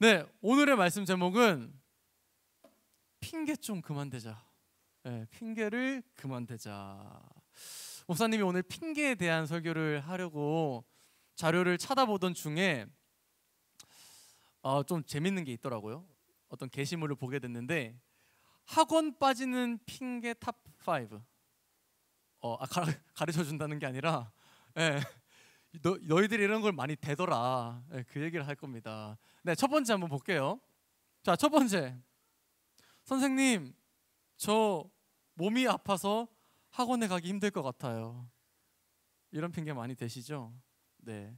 네, 오늘의 말씀 제목은 핑계 좀 그만 대자. 네, 핑계를 그만 대자. 목사님이 오늘 핑계에 대한 설교를 하려고 자료를 찾아보던 중에 좀 재밌는 게 있더라고요. 어떤 게시물을 보게 됐는데 학원 빠지는 핑계 탑 5. 가르쳐 준다는 게 아니라 예, 너희들이 이런 걸 많이 대더라. 예, 그 얘기를 할 겁니다. 네, 첫 번째 한번 볼게요. 자, 첫 번째. 선생님, 저 몸이 아파서 학원에 가기 힘들 것 같아요. 이런 핑계 많이 대시죠? 네,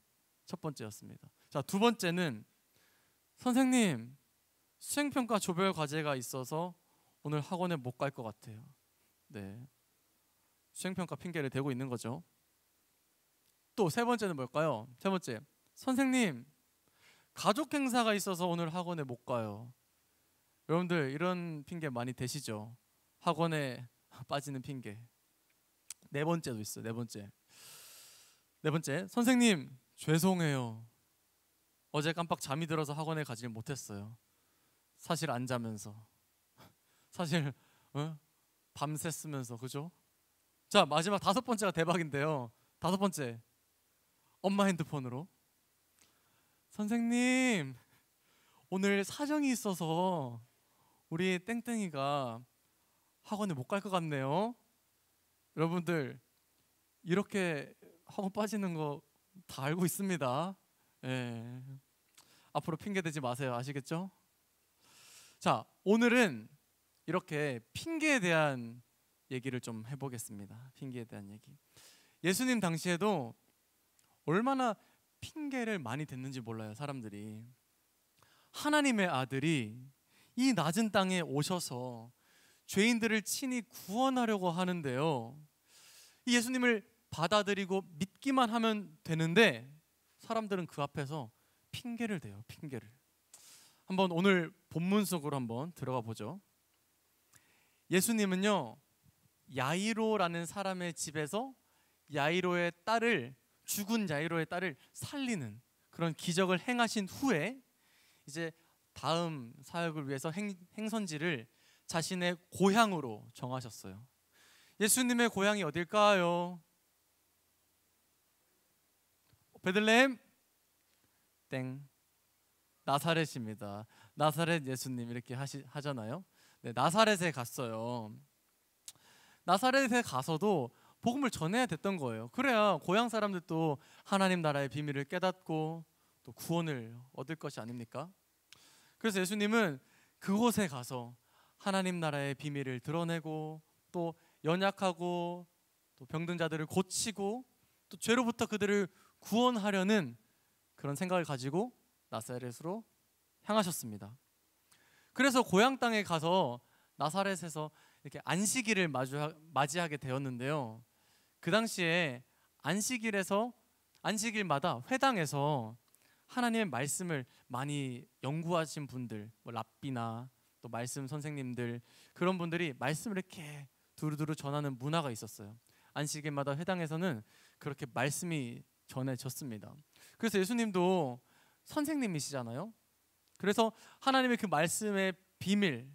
첫 번째였습니다. 자, 두 번째는 선생님, 수행평가 조별 과제가 있어서 오늘 학원에 못 갈 것 같아요. 네, 수행평가 핑계를 대고 있는 거죠. 또 세 번째는 뭘까요? 세 번째, 선생님, 가족 행사가 있어서 오늘 학원에 못 가요. 여러분들 이런 핑계 많이 대시죠? 학원에 빠지는 핑계. 네 번째도 있어요. 네 번째, 선생님 죄송해요. 어제 깜빡 잠이 들어서 학원에 가지 못했어요. 사실 안 자면서, 사실 밤새 쓰면서, 그죠? 자, 마지막 다섯 번째가 대박인데요. 다섯 번째, 엄마 핸드폰으로 선생님 오늘 사정이 있어서 우리 땡땡이가 학원에 못 갈 것 같네요. 여러분들 이렇게 학원 빠지는 거 다 알고 있습니다. 예. 앞으로 핑계 대지 마세요. 아시겠죠? 자, 오늘은 이렇게 핑계에 대한 얘기를 좀 해보겠습니다. 핑계에 대한 얘기. 예수님 당시에도 얼마나 핑계를 많이 댔는지 몰라요, 사람들이. 하나님의 아들이 이 낮은 땅에 오셔서 죄인들을 친히 구원하려고 하는데요, 이 예수님을 받아들이고 믿기만 하면 되는데 사람들은 그 앞에서 핑계를 대요. 핑계를. 한번 오늘 본문 속으로 한번 들어가 보죠. 예수님은요, 야이로라는 사람의 집에서 죽은 야이로의 딸을 살리는 그런 기적을 행하신 후에 이제 다음 사역을 위해서 행선지를 자신의 고향으로 정하셨어요. 예수님의 고향이 어딜까요? 베들레헴? 땡. 나사렛입니다. 나사렛 예수님 이렇게 하잖아요. 네, 나사렛에 갔어요. 나사렛에 가서도 복음을 전해야 됐던 거예요. 그래야 고향 사람들도 하나님 나라의 비밀을 깨닫고 또 구원을 얻을 것이 아닙니까? 그래서 예수님은 그곳에 가서 하나님 나라의 비밀을 드러내고 또 연약하고 또 병든 자들을 고치고 또 죄로부터 그들을 구원하려는 그런 생각을 가지고 나사렛으로 향하셨습니다. 그래서 고향 땅에 가서 나사렛에서 이렇게 안식일을 맞이하게 되었는데요, 그 당시에 안식일마다 회당에서 하나님의 말씀을 많이 연구하신 분들, 뭐 랍비나 또 말씀 선생님들, 그런 분들이 말씀을 이렇게 두루두루 전하는 문화가 있었어요. 안식일마다 회당에서는 그렇게 말씀이 전해졌습니다. 그래서 예수님도 선생님이시잖아요. 그래서 하나님의 그 말씀의 비밀,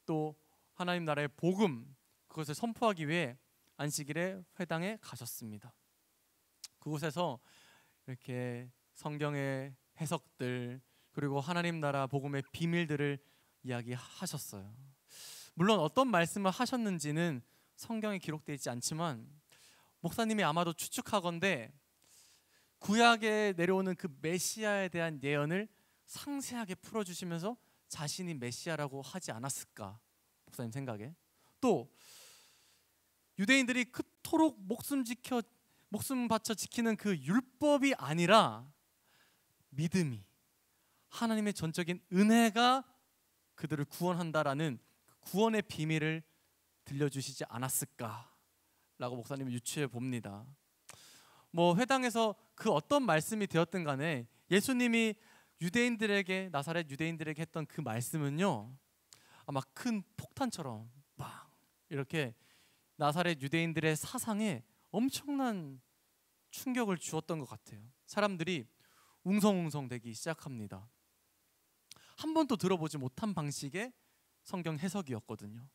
또 하나님 나라의 복음, 그것을 선포하기 위해 안식일에 회당에 가셨습니다. 그곳에서 이렇게 성경의 해석들, 그리고 하나님 나라 복음의 비밀들을 이야기하셨어요. 물론 어떤 말씀을 하셨는지는 성경에 기록되어 있지 않지만 목사님이 아마도 추측하건대 구약에 내려오는 그 메시아에 대한 예언을 상세하게 풀어주시면서 자신이 메시아라고 하지 않았을까, 목사님 생각에. 또 유대인들이 그토록 목숨 바쳐 지키는 그 율법이 아니라 믿음이, 하나님의 전적인 은혜가 그들을 구원한다라는 구원의 비밀을 들려주시지 않았을까라고 목사님은 유추해 봅니다. 뭐 회당에서 그 어떤 말씀이 되었든 간에 예수님이 나사렛 유대인들에게 했던 그 말씀은요, 아마 큰 폭탄처럼 빵 이렇게 나사렛 유대인들의 사상에 엄청난 충격을 주었던 것 같아요. 사람들이 웅성웅성 되기 시작합니다. 한 번도 들어보지 못한 방식의 성경 해석이었거든요.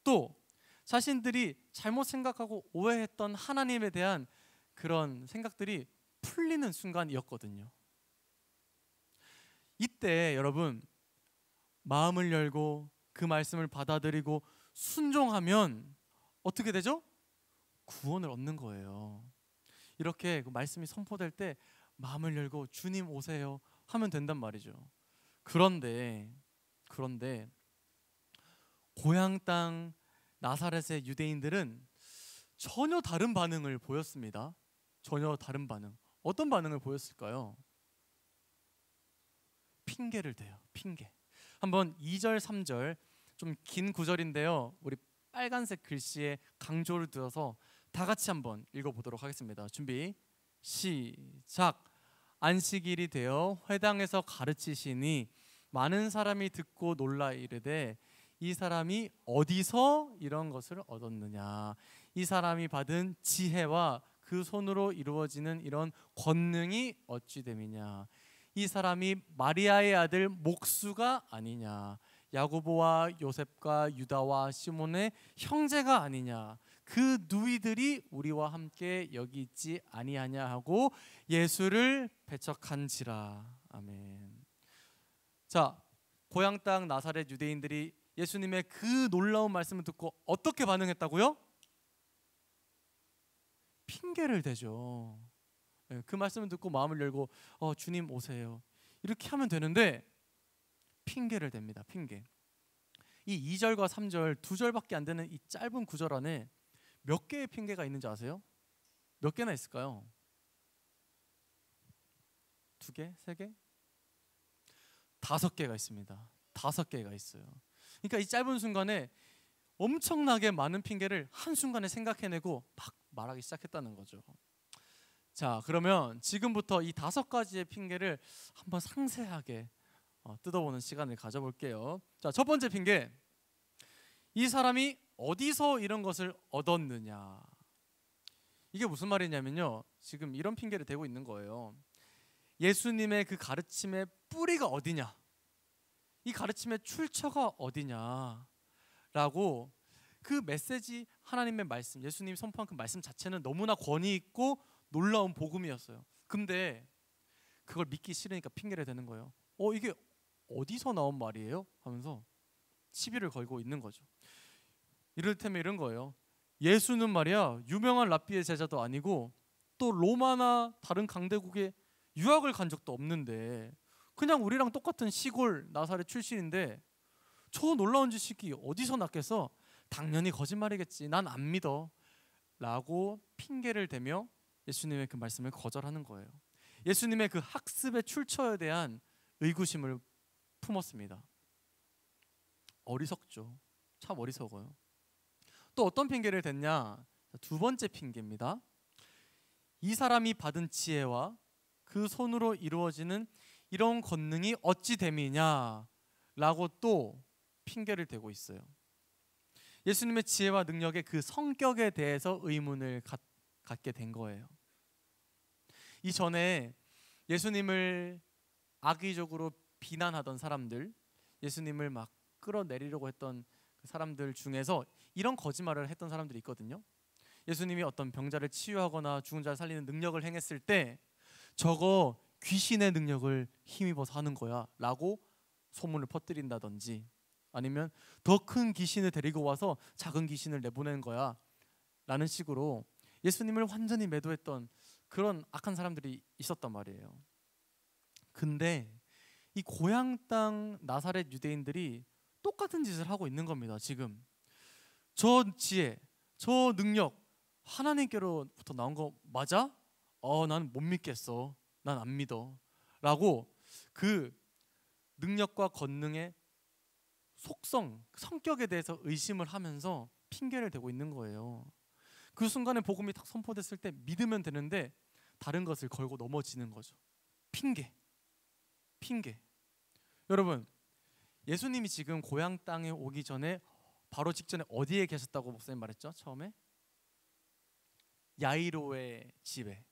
또 자신들이 잘못 생각하고 오해했던 하나님에 대한 그런 생각들이 풀리는 순간이었거든요. 이때 여러분, 마음을 열고 그 말씀을 받아들이고 순종하면 어떻게 되죠? 구원을 얻는 거예요. 이렇게 그 말씀이 선포될 때 마음을 열고 주님 오세요 하면 된단 말이죠. 그런데 고향 땅 나사렛의 유대인들은 전혀 다른 반응을 보였습니다. 전혀 다른 반응. 어떤 반응을 보였을까요? 핑계를 대요. 핑계. 한번 2절 3절 좀 긴 구절인데요, 우리 빨간색 글씨에 강조를 두어서 다 같이 한번 읽어보도록 하겠습니다. 준비 시작. 안식일이 되어 회당에서 가르치시니 많은 사람이 듣고 놀라 이르되 이 사람이 어디서 이런 것을 얻었느냐, 이 사람이 받은 지혜와 그 손으로 이루어지는 이런 권능이 어찌 됨이냐, 이 사람이 마리아의 아들 목수가 아니냐, 야고보와 요셉과 유다와 시몬의 형제가 아니냐, 그 누이들이 우리와 함께 여기 있지 아니하냐 하고 예수를 배척한지라. 아멘. 자, 고향 땅 나사렛 유대인들이 예수님의 그 놀라운 말씀을 듣고 어떻게 반응했다고요? 핑계를 대죠. 그 말씀을 듣고 마음을 열고 주님 오세요 이렇게 하면 되는데 핑계를 댑니다. 핑계. 이 2절과 3절 두 절밖에 안 되는 이 짧은 구절 안에 몇 개의 핑계가 있는지 아세요? 몇 개나 있을까요? 2개? 3개? 5개가 있습니다. 5개가 있어요. 그러니까 이 짧은 순간에 엄청나게 많은 핑계를 한순간에 생각해내고 막 말하기 시작했다는 거죠. 자, 그러면 지금부터 이 5가지의 핑계를 한번 상세하게 뜯어보는 시간을 가져볼게요. 자, 첫 번째 핑계. 이 사람이 어디서 이런 것을 얻었느냐. 이게 무슨 말이냐면요, 지금 이런 핑계를 대고 있는 거예요. 예수님의 그 가르침의 뿌리가 어디냐, 이 가르침의 출처가 어디냐 라고, 그 메시지, 하나님의 말씀, 예수님이 선포한 그 말씀 자체는 너무나 권위 있고 놀라운 복음이었어요. 근데 그걸 믿기 싫으니까 핑계를 대는 거예요. 이게 어디서 나온 말이에요? 하면서 시비를 걸고 있는 거죠. 이를테면 이런 거예요. 예수는 말이야 유명한 랍비의 제자도 아니고 또 로마나 다른 강대국에 유학을 간 적도 없는데 그냥 우리랑 똑같은 시골 나사렛 출신인데 저 놀라운 지식이 어디서 났겠어? 당연히 거짓말이겠지, 난 안 믿어 라고 핑계를 대며 예수님의 그 말씀을 거절하는 거예요. 예수님의 그 학습의 출처에 대한 의구심을 품었습니다. 어리석죠. 참 어리석어요. 또 어떤 핑계를 댔냐? 두 번째 핑계입니다. 이 사람이 받은 지혜와 그 손으로 이루어지는 이런 권능이 어찌 됨이냐 라고 또 핑계를 대고 있어요. 예수님의 지혜와 능력의 그 성격에 대해서 의문을 갖게 된 거예요. 이전에 예수님을 악의적으로 비난하던 사람들, 예수님을 막 끌어내리려고 했던 그 사람들 중에서 이런 거짓말을 했던 사람들이 있거든요. 예수님이 어떤 병자를 치유하거나 죽은 자를 살리는 능력을 행했을 때 저거 귀신의 능력을 힘입어서 하는 거야 라고 소문을 퍼뜨린다든지, 아니면 더 큰 귀신을 데리고 와서 작은 귀신을 내보내는 거야 라는 식으로 예수님을 완전히 매도했던 그런 악한 사람들이 있었단 말이에요. 근데 이 고향 땅 나사렛 유대인들이 똑같은 짓을 하고 있는 겁니다. 지금 저 지혜, 저 능력 하나님께로부터 나온 거 맞아? 나는 못 믿겠어, 난 안 믿어 라고 그 능력과 권능의 속성, 성격에 대해서 의심을 하면서 핑계를 대고 있는 거예요. 그 순간에 복음이 딱 선포됐을 때 믿으면 되는데 다른 것을 걸고 넘어지는 거죠. 핑계. 여러분, 예수님이 지금 고향 땅에 오기 전에 바로 직전에 어디에 계셨다고 목사님 말했죠? 처음에 야이로의 집에.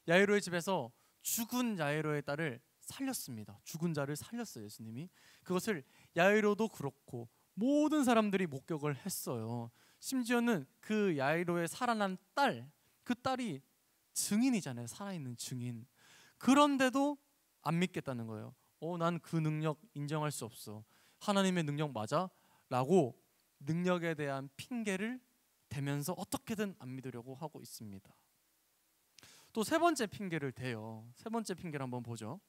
야이로의 집에서 죽은 야이로의 딸을 살렸습니다. 죽은 자를 살렸어요. 예수님이. 그것을 야이로도 그렇고 모든 사람들이 목격을 했어요. 심지어는 그 야이로의 살아난 딸, 그 딸이 증인이잖아요. 살아있는 증인. 그런데도 안 믿겠다는 거예요. 난 그 능력 인정할 수 없어. 하나님의 능력 맞아? 라고 능력에 대한 핑계를 대면서 어떻게든 안 믿으려고 하고 있습니다. 또 세 번째 핑계를 대요. 세 번째 핑계를 한번 보죠.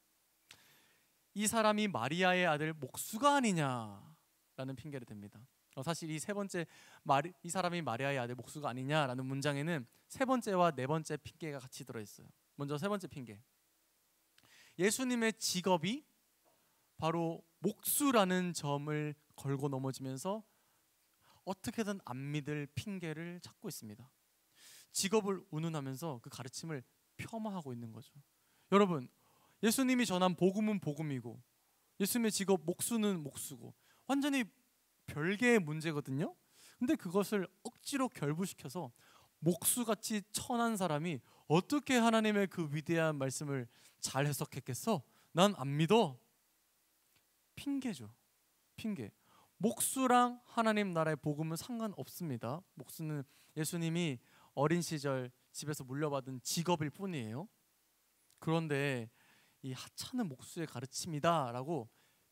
이 사람이 마리아의 아들 목수가 아니냐라는 핑계를 댑니다. 사실 이 세 번째 이 사람이 마리아의 아들 목수가 아니냐라는 문장에는 세 번째와 네 번째 핑계가 같이 들어있어요. 먼저 세 번째 핑계. 예수님의 직업이 바로 목수라는 점을 걸고 넘어지면서 어떻게든 안 믿을 핑계를 찾고 있습니다. 직업을 운운하면서 그 가르침을 폄하하고 있는 거죠. 여러분, 예수님이 전한 복음은 복음이고 예수님의 직업 목수는 목수고 완전히 별개의 문제거든요. 근데 그것을 억지로 결부시켜서 목수같이 천한 사람이 어떻게 하나님의 그 위대한 말씀을 잘 해석했겠어? 난 안 믿어. 핑계죠. 핑계. 목수랑 하나님 나라의 복음은 상관없습니다. 목수는 예수님이 어린 시절 집에서 물려받은 직업일 뿐이에요. 그런데 이 하찮은 목수의 가르침이다라고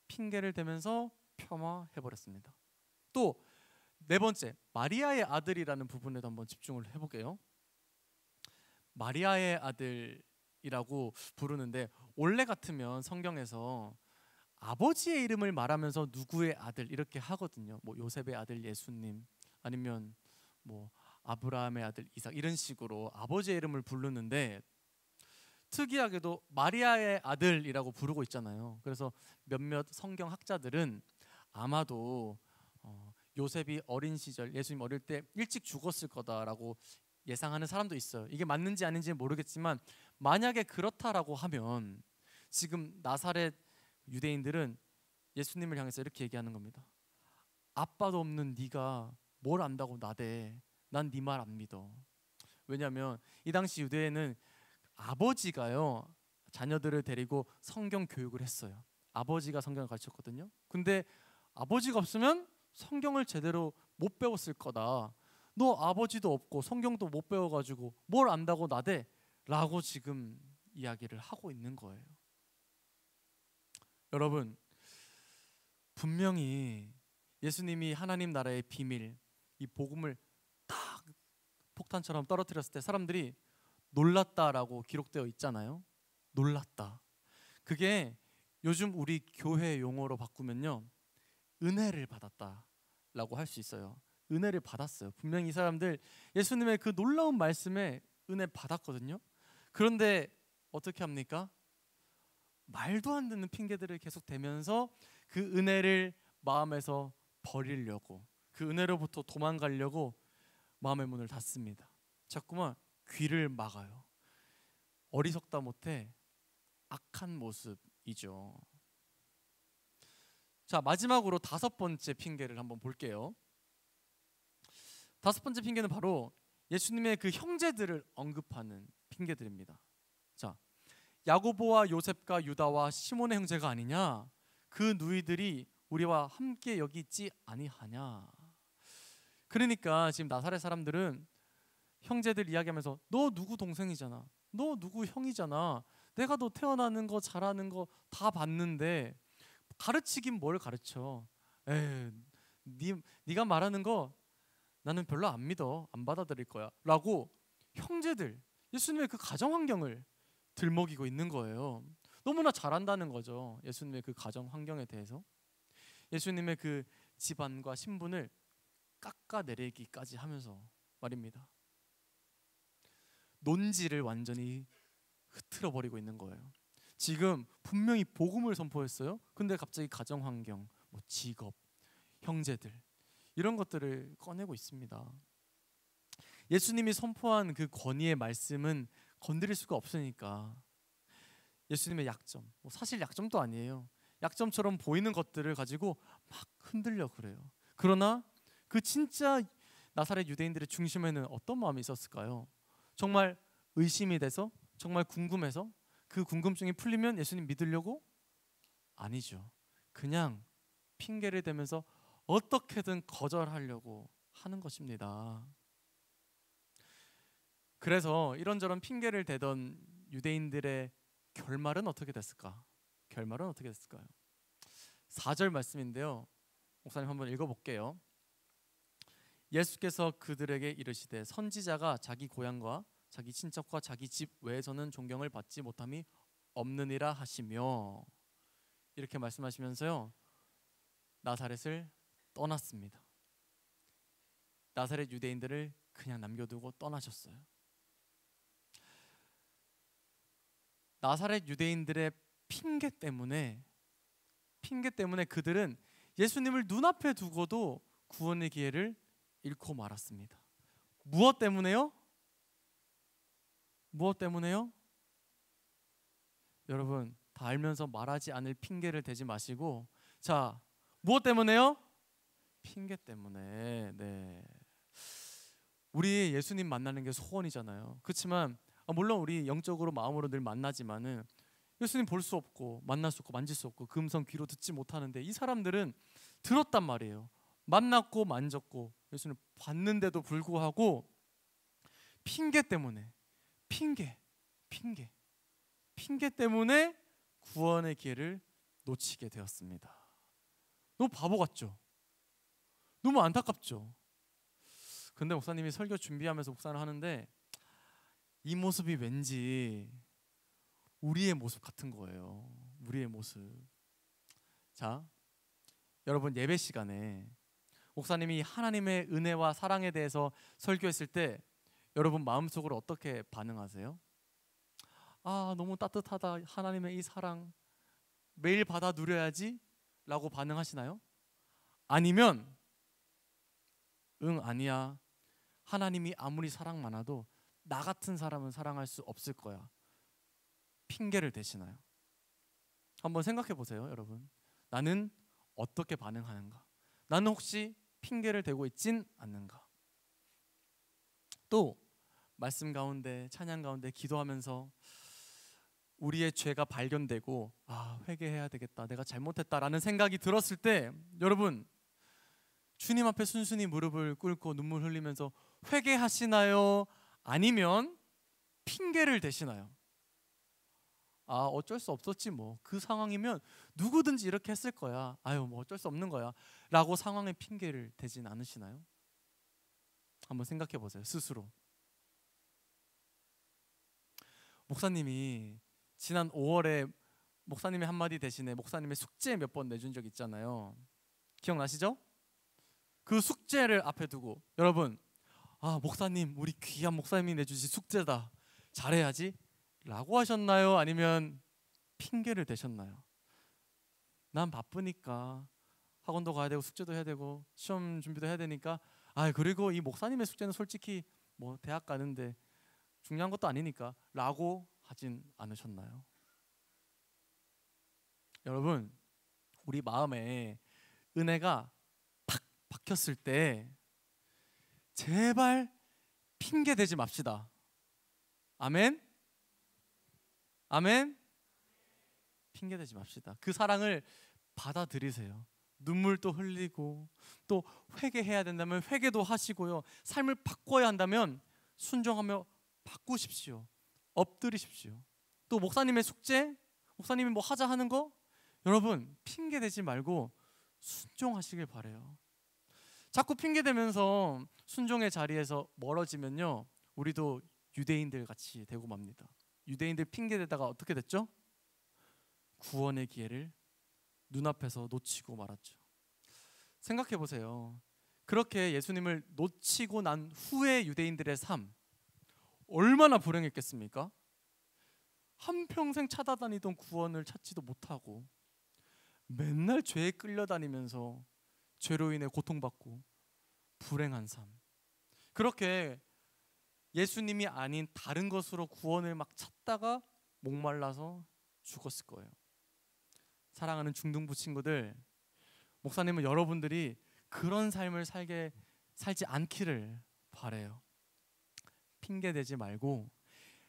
핑계를 대면서 폄하해버렸습니다. 또 네 번째, 마리아의 아들이라는 부분에도 한번 집중을 해볼게요. 마리아의 아들이라고 부르는데 원래 같으면 성경에서 아버지의 이름을 말하면서 누구의 아들 이렇게 하거든요. 뭐 요셉의 아들 예수님, 아니면 뭐 아브라함의 아들 이삭, 이런 식으로 아버지의 이름을 부르는데 특이하게도 마리아의 아들이라고 부르고 있잖아요. 그래서 몇몇 성경 학자들은 아마도 요셉이 어린 시절, 예수님 어릴 때 일찍 죽었을 거다라고 예상하는 사람도 있어요. 이게 맞는지 아닌지는 모르겠지만 만약에 그렇다라고 하면 지금 나사렛 유대인들은 예수님을 향해서 이렇게 얘기하는 겁니다. 아빠도 없는 네가 뭘 안다고 나대. 난 네 말 안 믿어. 왜냐하면 이 당시 유대에는 아버지가요 자녀들을 데리고 성경 교육을 했어요. 아버지가 성경을 가르쳤거든요. 근데 아버지가 없으면 성경을 제대로 못 배웠을 거다. 너 아버지도 없고 성경도 못 배워가지고 뭘 안다고 나대? 라고 지금 이야기를 하고 있는 거예요. 여러분, 분명히 예수님이 하나님 나라의 비밀, 이 복음을 딱 폭탄처럼 떨어뜨렸을 때 사람들이 놀랐다라고 기록되어 있잖아요. 놀랐다. 그게 요즘 우리 교회 용어로 바꾸면요, 은혜를 받았다라고 할 수 있어요. 은혜를 받았어요. 분명히 이 사람들 예수님의 그 놀라운 말씀에 은혜 받았거든요. 그런데 어떻게 합니까? 말도 안 되는 핑계들을 계속 대면서 그 은혜를 마음에서 버리려고, 그 은혜로부터 도망가려고 마음의 문을 닫습니다. 자꾸만 귀를 막아요. 어리석다 못해 악한 모습이죠. 자, 마지막으로 다섯 번째 핑계를 한번 볼게요. 다섯 번째 핑계는 바로 예수님의 그 형제들을 언급하는 핑계들입니다. 자, 야고보와 요셉과 유다와 시몬의 형제가 아니냐? 그 누이들이 우리와 함께 여기 있지 아니하냐? 그러니까 지금 나사렛 사람들은 형제들 이야기하면서 너 누구 동생이잖아, 너 누구 형이잖아, 내가 너 태어나는 거 자라는 거 다 봤는데 가르치긴 뭘 가르쳐? 네가 말하는 거 나는 별로 안 믿어, 안 받아들일 거야 라고 형제들, 예수님의 그 가정 환경을 들먹이고 있는 거예요. 너무나 잘한다는 거죠. 예수님의 그 가정 환경에 대해서 예수님의 그 집안과 신분을 깎아내리기까지 하면서 말입니다. 논지를 완전히 흐트러 버리고 있는 거예요. 지금 분명히 복음을 선포했어요. 근데 갑자기 가정 환경, 뭐 직업, 형제들, 이런 것들을 꺼내고 있습니다. 예수님이 선포한 그 권위의 말씀은 건드릴 수가 없으니까 예수님의 약점, 뭐 사실 약점도 아니에요. 약점처럼 보이는 것들을 가지고 막 흔들려 그래요. 그러나 그 진짜 나사렛 유대인들의 중심에는 어떤 마음이 있었을까요? 정말 의심이 돼서, 정말 궁금해서 그 궁금증이 풀리면 예수님 믿으려고? 아니죠. 그냥 핑계를 대면서 어떻게든 거절하려고 하는 것입니다. 그래서 이런저런 핑계를 대던 유대인들의 결말은 어떻게 됐을까? 결말은 어떻게 됐을까요? 4절 말씀인데요. 목사님 한번 읽어볼게요. 예수께서 그들에게 이르시되 선지자가 자기 고향과 자기 친척과 자기 집 외에서는 존경을 받지 못함이 없느니라 하시며, 이렇게 말씀하시면서요, 나사렛을 떠났습니다. 나사렛 유대인들을 그냥 남겨두고 떠나셨어요. 나사렛 유대인들의 핑계 때문에 그들은 예수님을 눈앞에 두고도 구원의 기회를 잃고 말았습니다. 무엇 때문에요? 무엇 때문에요? 여러분, 다 알면서 말하지 않을 핑계를 대지 마시고, 자, 무엇 때문에요? 핑계 때문에. 네. 우리 예수님 만나는 게 소원이잖아요. 그렇지만 물론 우리 영적으로 마음으로 늘 만나지만은 예수님 볼 수 없고 만날 수 없고 만질 수 없고 그 음성 귀로 듣지 못하는데, 이 사람들은 들었단 말이에요. 만났고 만졌고 예수님을 봤는데도 불구하고 핑계 때문에 핑계 때문에 구원의 기회를 놓치게 되었습니다. 너무 바보 같죠? 너무 안타깝죠? 근데 목사님이 설교 준비하면서 목사를 하는데 이 모습이 왠지 우리의 모습 같은 거예요. 우리의 모습. 자, 여러분, 예배 시간에 목사님이 하나님의 은혜와 사랑에 대해서 설교했을 때 여러분 마음속으로 어떻게 반응하세요? 아, 너무 따뜻하다. 하나님의 이 사랑 매일 받아 누려야지 라고 반응하시나요? 아니면 응, 아니야. 하나님이 아무리 사랑 많아도 나 같은 사람은 사랑할 수 없을 거야. 핑계를 대시나요? 한번 생각해 보세요, 여러분. 나는 어떻게 반응하는가? 나는 혹시 핑계를 대고 있진 않는가? 또 말씀 가운데, 찬양 가운데 기도하면서 우리의 죄가 발견되고 회개해야 되겠다, 내가 잘못했다라는 생각이 들었을 때 여러분, 주님 앞에 순순히 무릎을 꿇고 눈물 흘리면서 회개하시나요? 아니면 핑계를 대시나요? 어쩔 수 없었지 뭐, 그 상황이면 누구든지 이렇게 했을 거야, 뭐 어쩔 수 없는 거야 라고 상황에 핑계를 대진 않으시나요? 한번 생각해 보세요, 스스로. 목사님이 지난 5월에 목사님의 한마디 대신에 목사님의 숙제 몇 번 내준 적 있잖아요. 기억나시죠? 그 숙제를 앞에 두고 여러분, 목사님, 우리 귀한 목사님이 내주신 숙제다, 잘해야지 라고 하셨나요? 아니면 핑계를 대셨나요? 난 바쁘니까 학원도 가야 되고 숙제도 해야 되고 시험 준비도 해야 되니까 그리고 이 목사님의 숙제는 솔직히 뭐 대학 가는데 중요한 것도 아니니까 라고 하진 않으셨나요? 여러분, 우리 마음에 은혜가 팍 박혔을 때 제발 핑계 대지 맙시다. 아멘? 아멘? 핑계 대지 맙시다. 그 사랑을 받아들이세요. 눈물도 흘리고 또 회개해야 된다면 회개도 하시고요. 삶을 바꿔야 한다면 순종하며 바꾸십시오. 엎드리십시오. 또 목사님의 숙제, 목사님이 뭐 하자 하는 거, 여러분 핑계 대지 말고 순종하시길 바래요. 자꾸 핑계 대면서 순종의 자리에서 멀어지면요, 우리도 유대인들 같이 되고 맙니다. 유대인들 핑계 대다가 어떻게 됐죠? 구원의 기회를 눈앞에서 놓치고 말았죠. 생각해 보세요. 그렇게 예수님을 놓치고 난 후의 유대인들의 삶, 얼마나 불행했겠습니까? 한평생 찾아다니던 구원을 찾지도 못하고 맨날 죄에 끌려다니면서 죄로 인해 고통받고 불행한 삶. 그렇게 예수님이 아닌 다른 것으로 구원을 막 찾다가 목말라서 죽었을 거예요. 사랑하는 중등부 친구들, 목사님은 여러분들이 그런 삶을 살지 않기를 바래요. 핑계 대지 말고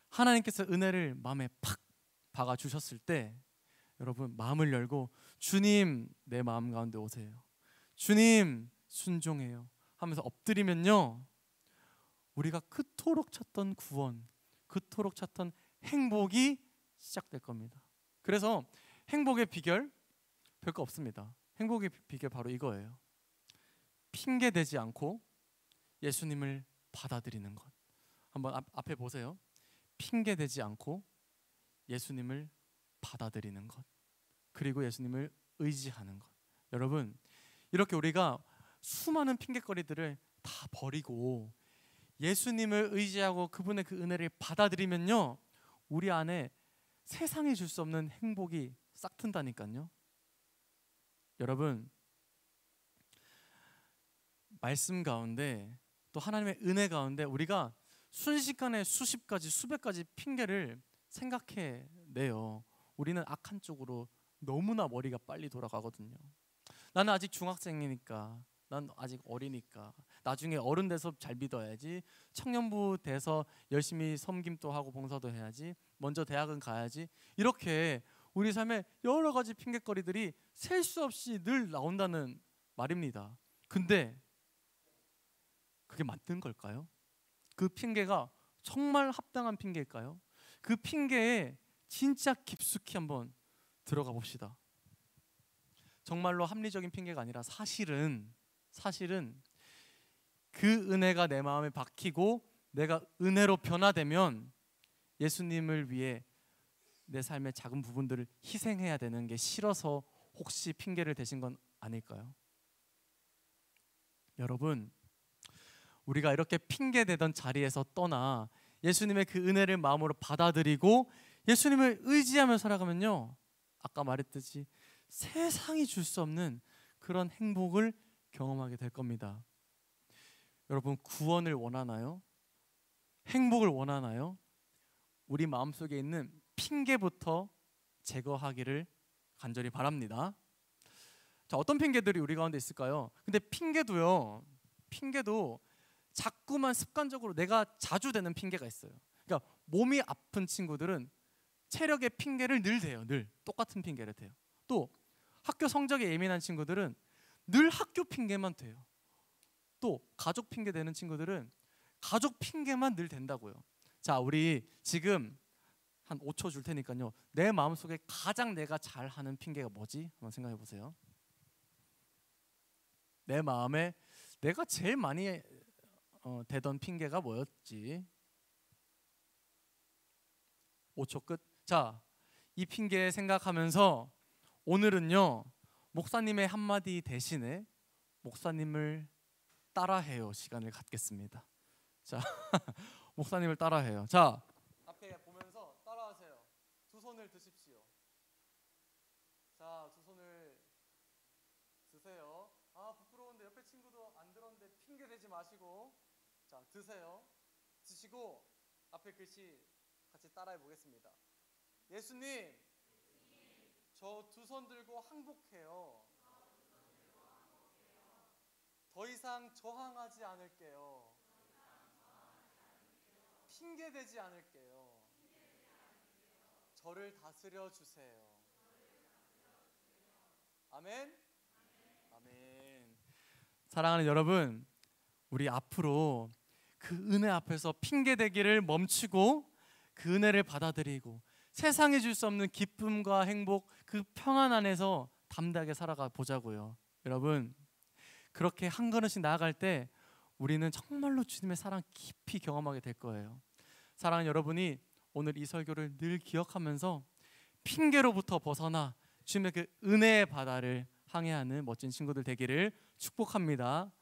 하나님께서 은혜를 마음에 팍 박아 주셨을 때 여러분 마음을 열고 주님 내 마음 가운데 오세요. 주님 순종해요 하면서 엎드리면요, 우리가 그토록 찾던 구원, 그토록 찾던 행복이 시작될 겁니다. 그래서 행복의 비결 별거 없습니다. 행복의 비결 바로 이거예요. 핑계 대지 않고 예수님을 받아들이는 것. 한번 앞에 보세요. 핑계 대지 않고 예수님을 받아들이는 것, 그리고 예수님을 의지하는 것. 여러분, 이렇게 우리가 수많은 핑계거리들을 다 버리고 예수님을 의지하고 그분의 그 은혜를 받아들이면요, 우리 안에 세상이 줄 수 없는 행복이 싹 튼다니까요. 여러분, 말씀 가운데 또 하나님의 은혜 가운데 우리가 순식간에 수십 가지 수백 가지 핑계를 생각해내요. 우리는 악한 쪽으로 너무나 머리가 빨리 돌아가거든요. 나는 아직 중학생이니까, 난 아직 어리니까, 나중에 어른 돼서 잘 믿어야지, 청년부 돼서 열심히 섬김도 하고 봉사도 해야지, 먼저 대학은 가야지, 이렇게 우리 삶에 여러 가지 핑계거리들이 셀 수 없이 늘 나온다는 말입니다. 근데 그게 맞는 걸까요? 그 핑계가 정말 합당한 핑계일까요? 그 핑계에 진짜 깊숙이 한번 들어가 봅시다. 정말로 합리적인 핑계가 아니라 사실은 그 은혜가 내 마음에 박히고 내가 은혜로 변화되면 예수님을 위해 내 삶의 작은 부분들을 희생해야 되는 게 싫어서 혹시 핑계를 대신 건 아닐까요? 여러분, 우리가 이렇게 핑계대던 자리에서 떠나 예수님의 그 은혜를 마음으로 받아들이고 예수님을 의지하며 살아가면요, 아까 말했듯이 세상이 줄 수 없는 그런 행복을 경험하게 될 겁니다. 여러분, 구원을 원하나요? 행복을 원하나요? 우리 마음속에 있는 핑계부터 제거하기를 간절히 바랍니다. 자, 어떤 핑계들이 우리 가운데 있을까요? 근데 핑계도 자꾸만 습관적으로 내가 자주 대는 핑계가 있어요. 그러니까 몸이 아픈 친구들은 체력의 핑계를 늘 대요. 늘 똑같은 핑계를 대요. 또 학교 성적에 예민한 친구들은 늘 학교 핑계만 대요. 또 가족 핑계 대는 친구들은 가족 핑계만 늘 댄다고요. 자, 우리 지금 한 5초 줄 테니까요, 내 마음속에 가장 내가 잘하는 핑계가 뭐지? 한번 생각해 보세요. 내 마음에 내가 제일 많이 대던 핑계가 뭐였지? 5초 끝. 자, 이 핑계 생각하면서 오늘은요, 목사님의 한마디 대신에 목사님을 따라해요 시간을 갖겠습니다. 자, 목사님을 따라해요. 자, 앞에 보면서 따라하세요. 두 손을 드십시오. 자, 두 손을 드세요. 아, 부끄러운데 옆에 친구도 안 들었는데 핑계 대지 마시고, 자, 드세요. 드시고 앞에 글씨 같이 따라해 보겠습니다. 예수님, 저 두 손 들고 항복해요. 더 이상 저항하지 않을게요. 핑계 대지 않을게요. 저를 다스려 주세요. 아멘. 아멘. 사랑하는 여러분, 우리 앞으로 그 은혜 앞에서 핑계 대기를 멈추고 그 은혜를 받아들이고 세상에 줄 수 없는 기쁨과 행복, 그 평안 안에서 담대하게 살아가 보자고요. 여러분, 그렇게 한 걸음씩 나아갈 때 우리는 정말로 주님의 사랑 깊이 경험하게 될 거예요. 사랑하는 여러분이 오늘 이 설교를 늘 기억하면서 핑계로부터 벗어나 주님의 그 은혜의 바다를 항해하는 멋진 친구들 되기를 축복합니다.